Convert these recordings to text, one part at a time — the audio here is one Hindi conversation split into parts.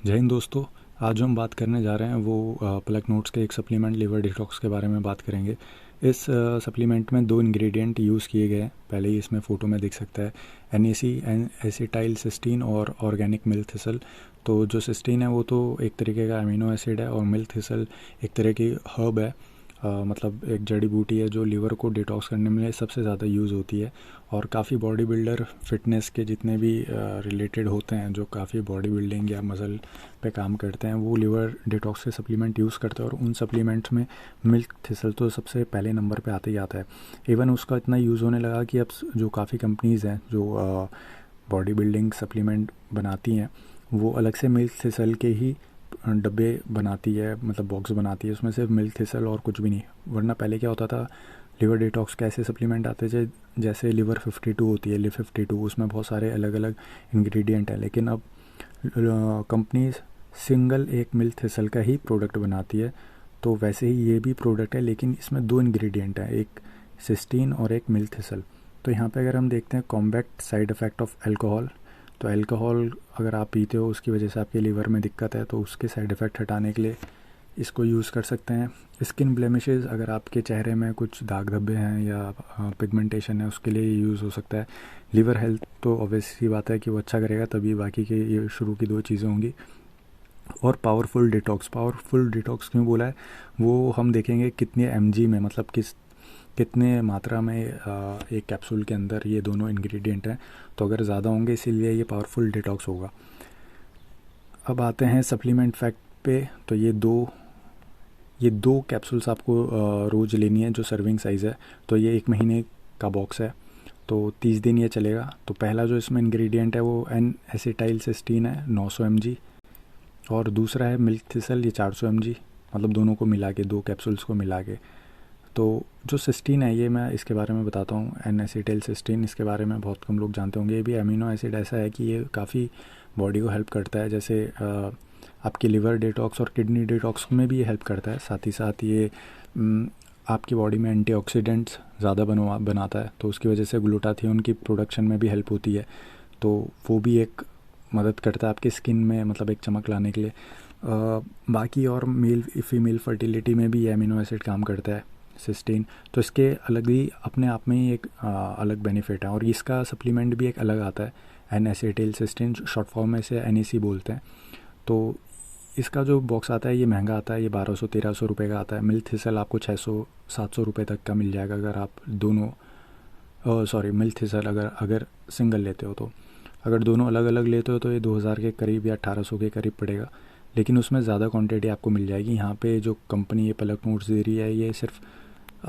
जय हिंद दोस्तों। आज जो हम बात करने जा रहे हैं वो प्लक नोट्स के एक सप्लीमेंट लिवर डिटॉक्स के बारे में बात करेंगे। इस सप्लीमेंट में दो इंग्रेडिएंट यूज़ किए गए हैं। पहले ही इसमें फ़ोटो में दिख सकता है NAC एसिटाइल सिस्टीन और ऑर्गेनिक मिल्क थिसल। तो जो सिस्टीन है वो तो एक तरीके का अमीनो एसिड है और मिल्क थिसल एक तरह की हर्ब है। मतलब एक जड़ी बूटी है जो लिवर को डिटॉक्स करने में सबसे ज़्यादा यूज़ होती है। और काफ़ी बॉडी बिल्डर फिटनेस के जितने भी रिलेटेड होते हैं, जो काफ़ी बॉडी बिल्डिंग या मसल पे काम करते हैं, वो लिवर डिटॉक्स के सप्लीमेंट यूज़ करते हैं। और उन सप्लीमेंट्स में मिल्क थिसल तो सबसे पहले नंबर पे आते ही आता है। इवन उसका इतना यूज़ होने लगा कि अब जो काफ़ी कंपनीज़ हैं जो बॉडी बिल्डिंग सप्लीमेंट बनाती हैं, वो अलग से मिल्क थिसल के ही डब्बे बनाती है, मतलब बॉक्स बनाती है। उसमें सिर्फ मिल्क थिसल और कुछ भी नहीं। वरना पहले क्या होता था, लिवर डिटॉक्स के ऐसे सप्लीमेंट आते थे जैसे लिवर 52 होती है, लिव 52, उसमें बहुत सारे अलग अलग इंग्रेडिएंट हैं। लेकिन अब कंपनी सिंगल एक मिल्क थिसल का ही प्रोडक्ट बनाती है। तो वैसे ही ये भी प्रोडक्ट है, लेकिन इसमें दो इंग्रेडिएंट हैं, एक सिस्टीन और एक मिल्क थिसल। तो यहाँ पे अगर हम देखते हैं combat side effect of alcohol, तो अल्कोहल अगर आप पीते हो उसकी वजह से आपके लीवर में दिक्कत है, तो उसके साइड इफ़ेक्ट हटाने के लिए इसको यूज़ कर सकते हैं। स्किन ब्लेमिशेस, अगर आपके चेहरे में कुछ दाग धब्बे हैं या पिगमेंटेशन है, उसके लिए यूज़ हो सकता है। लीवर हेल्थ तो ऑब्वियस सी बात है कि वो अच्छा करेगा, तभी बाकी के ये शुरू की दो चीज़ें होंगी। और पावरफुल डिटॉक्स क्यों बोला है, वो हम देखेंगे कितने mg में, मतलब कितने मात्रा में एक कैप्सूल के अंदर ये दोनों इंग्रेडिएंट हैं। तो अगर ज़्यादा होंगे, इसीलिए ये पावरफुल डिटॉक्स होगा। अब आते हैं सप्लीमेंट फैक्ट पे। तो ये दो कैप्सूल्स आपको रोज़ लेनी है, जो सर्विंग साइज़ है। तो ये 1 महीने का बॉक्स है, तो 30 दिन ये चलेगा। तो पहला जो इसमें इंग्रेडिएंट है वो N एसिटाइल सिस्टीन है 900 mg, और दूसरा है मिल्क थिसल, ये 400 mg, मतलब दोनों को मिला के, दो कैप्सूल्स को मिला के। तो जो सिस्टीन है, ये मैं इसके बारे में बताता हूँ। N एसिटाइल सिस्टीन, इसके बारे में बहुत कम लोग जानते होंगे। ये भी अमीनो एसिड ऐसा है कि ये काफ़ी बॉडी को हेल्प करता है। जैसे आपकी लिवर डिटॉक्स और किडनी डिटॉक्स में भी ये हेल्प करता है। साथ ही साथ ये आपकी बॉडी में एंटीऑक्सीडेंट्स ज़्यादा बनाता है, तो उसकी वजह से ग्लूटाथियोन की प्रोडक्शन में भी हेल्प होती है। तो वो भी एक मदद करता है आपकी स्किन में, मतलब एक चमक लाने के लिए। बाकी और मेल फीमेल फर्टिलिटी में भी ये अमीनो एसिड काम करता है, सिस्टीन। तो इसके अलग ही अपने आप में ही एक अलग बेनिफिट है। और इसका सप्लीमेंट भी एक अलग आता है, N acetyl cysteine, short form में इसे NAC बोलते हैं। तो इसका जो बॉक्स आता है ये महंगा आता है, ये 1200-1300 रुपये का आता है। मिल्क थिसल आपको 600-700 रुपये तक का मिल जाएगा, अगर आप दोनों मिल्क थिसल अगर सिंगल लेते हो। तो अगर दोनों अलग अलग लेते हो तो ये 2000 के करीब या 1800 के करीब पड़ेगा, लेकिन उसमें ज़्यादा क्वांटिटी आपको मिल जाएगी। यहाँ पे जो कंपनी ये प्लक नोट्स दे रही है, ये सिर्फ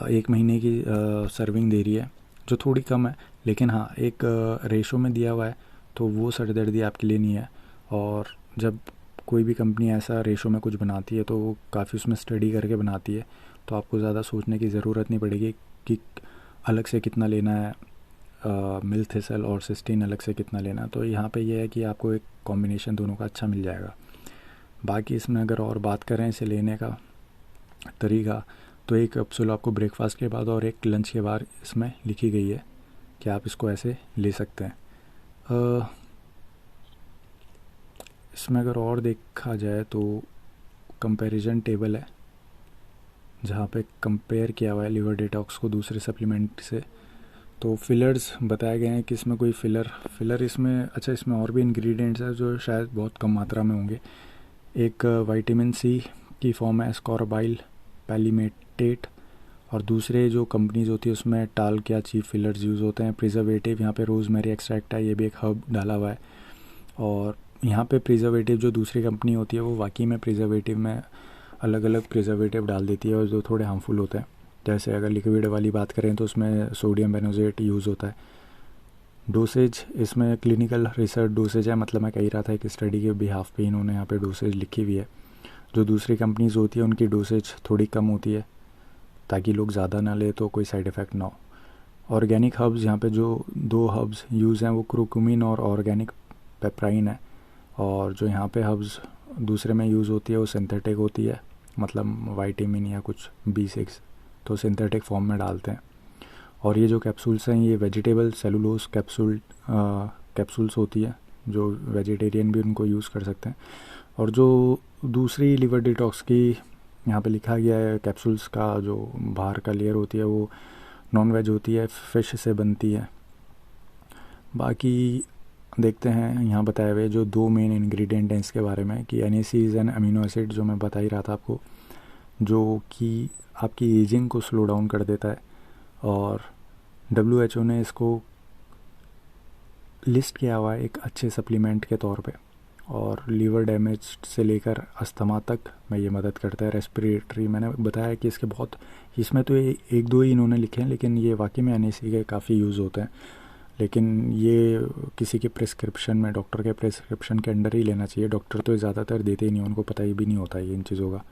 1 महीने की सर्विंग दे रही है, जो थोड़ी कम है। लेकिन हाँ, एक रेशो में दिया हुआ है, तो वो सरदर्दी आपके लिए नहीं है। और जब कोई भी कंपनी ऐसा रेशो में कुछ बनाती है तो वो काफ़ी उसमें स्टडी करके बनाती है, तो आपको ज़्यादा सोचने की ज़रूरत नहीं पड़ेगी कि अलग से कितना लेना है, मिल्क थिसल और सिस्टीन अलग से कितना लेना। तो यहाँ पे ये है कि आपको एक कॉम्बिनेशन दोनों का अच्छा मिल जाएगा। बाकी इसमें अगर और बात करें इसे लेने का तरीका, तो एक कैप्सूल आपको ब्रेकफास्ट के बाद और एक लंच के बाद इसमें लिखी गई है कि आप इसको ऐसे ले सकते हैं। इसमें अगर और देखा जाए तो कंपैरिजन टेबल है, जहाँ पे कंपेयर किया हुआ है लिवर डिटॉक्स को दूसरे सप्लीमेंट से। तो फिलर्स बताए गए हैं कि इसमें कोई फिलर इसमें, अच्छा, इसमें और भी इंग्रेडिएंट्स हैं जो शायद बहुत कम मात्रा में होंगे। एक विटामिन C की फॉर्म है एस्कॉर्बाइल पैलीमेटेट, और दूसरे जो कंपनीज होती है उसमें टाल क्या चीफ फिलर्स यूज़ होते हैं। प्रिजर्वेटिव, यहाँ पे रोज़मेरी एक्सट्रैक्ट है, ये भी एक हर्ब डाला हुआ है। और यहाँ पे प्रिजर्वेटिव जो दूसरी कंपनी होती है वो वाकई में प्रिजर्वेटिव में अलग अलग प्रिजर्वेटिव डाल देती है, और जो थोड़े हार्मफुल होते हैं। जैसे अगर लिक्विड वाली बात करें तो उसमें सोडियम बेनोजेट यूज़ होता है। डोसेज, इसमें क्लिनिकल रिसर्च डोसेज है, मतलब मैं कह रहा था एक स्टडी के बिहाफ पे इन्होंने यहाँ पे डोसेज लिखी हुई है। जो दूसरी कंपनीज होती है उनकी डोसेज थोड़ी कम होती है, ताकि लोग ज़्यादा ना ले तो कोई साइड इफ़ेक्ट ना हो। ऑर्गेनिक हर्ब्स, यहाँ पे जो दो हर्ब्स यूज़ हैं वो क्रोक्यूमिन और ऑर्गेनिक पेपराइन है। और जो यहाँ पे हर्ब्स दूसरे में यूज़ होती है वो सिंथेटिक होती है, मतलब विटामिन या कुछ B6, तो सिंथेटिक फॉर्म में डालते हैं। और ये जो कैप्सूल्स हैं ये वेजिटेबल सेलुलोज कैप्सूल्स होती है, जो वेजिटेरियन भी उनको यूज़ कर सकते हैं। और जो दूसरी लिवर डिटॉक्स की यहाँ पे लिखा गया है, कैप्सूल्स का जो बाहर का लेयर होती है वो नॉन वेज होती है, फ़िश से बनती है। बाकी देखते हैं यहाँ बताए हुए जो दो मेन इंग्रेडिएंट हैं इसके बारे में कि NAC is an amino acid, जो मैं बता ही रहा था आपको, जो कि आपकी एजिंग को स्लो डाउन कर देता है। और WHO ने इसको लिस्ट किया हुआ है एक अच्छे सप्लीमेंट के तौर पे, और लीवर डैमेज से लेकर अस्थमा तक में ये मदद करता है। रेस्पिरेटरी, मैंने बताया कि इसके बहुत, इसमें तो एक दो ही इन्होंने लिखे हैं, लेकिन ये वाकई में NAC के काफ़ी यूज़ होते हैं। लेकिन ये किसी के प्रिस्क्रिप्शन में, डॉक्टर के प्रिस्क्रिप्शन के अंडर ही लेना चाहिए। डॉक्टर तो ज़्यादातर देते ही नहीं, उनको पता ही भी नहीं होता है इन चीज़ों का।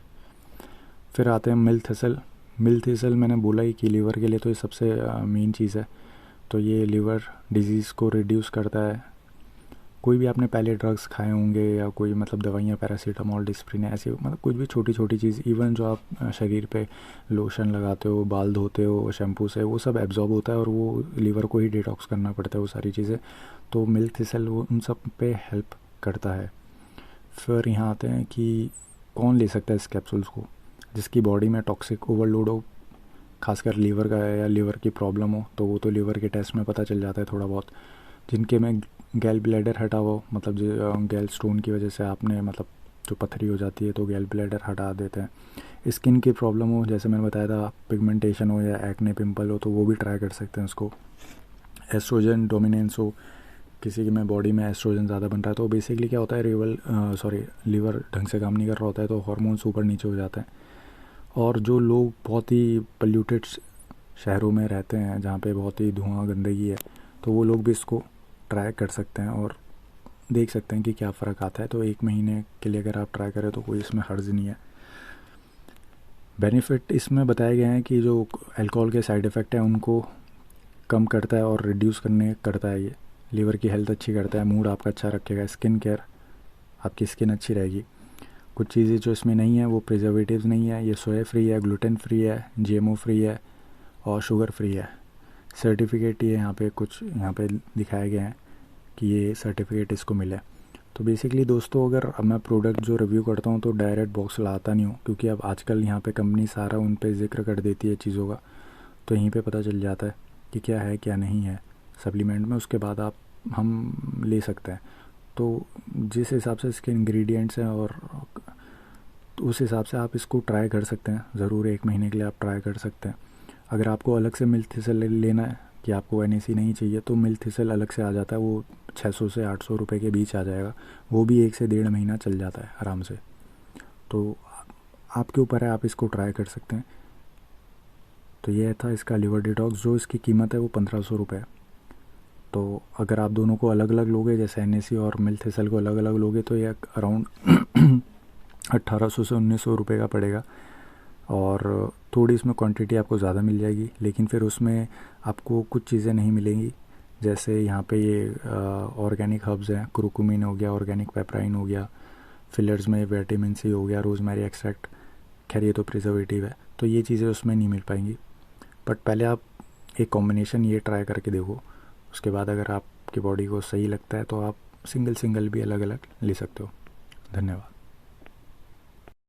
फिर आते हैं मिल्थिसल। मिल्थिसल मैंने बोला ही कि लीवर के लिए तो ये सबसे मेन चीज़ है। तो ये लीवर डिजीज़ को रिड्यूस करता है। कोई भी आपने पहले ड्रग्स खाए होंगे या कोई मतलब दवाइयाँ, पैरासीटामोल, डिस्प्रिन, ऐसी मतलब कुछ भी छोटी छोटी चीज़, इवन जो आप शरीर पे लोशन लगाते हो, बाल धोते हो शैम्पू से, वो सब एब्जॉर्ब होता है और वो लीवर को ही डिटॉक्स करना पड़ता है वो सारी चीज़ें। तो मिल्थिसल वो उन सब पे हेल्प करता है। फिर यहाँ आते हैं कि कौन ले सकता है इस कैप्सूल्स को, जिसकी बॉडी में टॉक्सिक ओवरलोड हो, खासकर लीवर का है या लीवर की प्रॉब्लम हो, तो वो तो लीवर के टेस्ट में पता चल जाता है थोड़ा बहुत। जिनके में गैल ब्लैडर हटा हो, मतलब जो गैल स्टोन की वजह से आपने मतलब जो पथरी हो जाती है तो गैल ब्लैडर हटा देते हैं। स्किन की प्रॉब्लम हो, जैसे मैंने बताया था, पिगमेंटेशन हो या एक्ने, पिंपल हो, तो वो भी ट्राई कर सकते हैं उसको। एस्ट्रोजन डोमिनेंस हो, किसी की में बॉडी में एस्ट्रोजन ज़्यादा बन रहा है, तो बेसिकली क्या होता है, लीवर ढंग से काम नहीं कर रहा होता है, तो हार्मोन्स ऊपर नीचे हो जाते हैं। और जो लोग बहुत ही पोल्यूटेड शहरों में रहते हैं, जहाँ पे बहुत ही धुआं गंदगी है, तो वो लोग भी इसको ट्राई कर सकते हैं और देख सकते हैं कि क्या फ़र्क आता है। तो 1 महीने के लिए अगर आप ट्राई करें तो कोई इसमें हर्ज नहीं है। बेनिफिट इसमें बताए गए हैं कि जो अल्कोहल के साइड इफ़ेक्ट हैं उनको कम करता है और रिड्यूस करता है। ये लीवर की हेल्थ अच्छी करता है, मूड आपका अच्छा रखेगा, स्किन केयर, आपकी स्किन अच्छी रहेगी। कुछ चीज़ें जो इसमें नहीं है वो प्रिजर्वेटिव्स नहीं है, ये सोया फ्री है, ग्लूटेन फ्री है, GMO फ्री है और शुगर फ्री है। सर्टिफिकेट ये यहाँ पे दिखाए गए हैं कि ये सर्टिफिकेट इसको मिला है। तो बेसिकली दोस्तों, अगर अब मैं प्रोडक्ट जो रिव्यू करता हूँ तो डायरेक्ट बॉक्स लाता नहीं हूँ, क्योंकि अब आजकल यहाँ पे कंपनी सारा उन पे जिक्र कर देती है चीज़ों का, तो यहीं पे पता चल जाता है कि क्या है क्या नहीं है सप्लीमेंट में। उसके बाद हम ले सकते हैं। तो जिस हिसाब से इसके इंग्रेडिएंट्स हैं और तो उस हिसाब से आप इसको ट्राई कर सकते हैं। ज़रूर 1 महीने के लिए आप ट्राई कर सकते हैं। अगर आपको अलग से मिल्थिसल लेना है कि आपको NAC नहीं चाहिए, तो मिल्थिसल अलग से आ जाता है, वो 600 से 800 रुपये के बीच आ जाएगा। वो भी 1 से 1.5 महीना चल जाता है आराम से। तो आपके ऊपर है, आप इसको ट्राई कर सकते हैं। तो ये था इसका लीवर डिटॉक्स, जो इसकी कीमत है वो 1500 रुपये है। तो अगर आप दोनों को अलग अलग लोगे, जैसे NAC और मिल्थिसल को अलग अलग लोगे, तो ये अराउंड 1800 से 1900 रुपये का पड़ेगा। और थोड़ी इसमें क्वांटिटी आपको ज़्यादा मिल जाएगी, लेकिन फिर उसमें आपको कुछ चीज़ें नहीं मिलेंगी। जैसे यहाँ पे ये ऑर्गेनिक हर्ब्स हैं, कुरुकुमिन हो गया, ऑर्गेनिक पेपराइन हो गया, फिलर्स में विटामिन C हो गया, रोज़मेरी एक्सट्रैक्ट, खैर ये तो प्रिजर्वेटिव है, तो ये चीज़ें उसमें नहीं मिल पाएंगी। बट पहले आप एक कॉम्बिनेशन ये ट्राई करके देखो। उसके बाद अगर आपकी बॉडी को सही लगता है तो आप सिंगल भी अलग अलग ले सकते हो। धन्यवाद।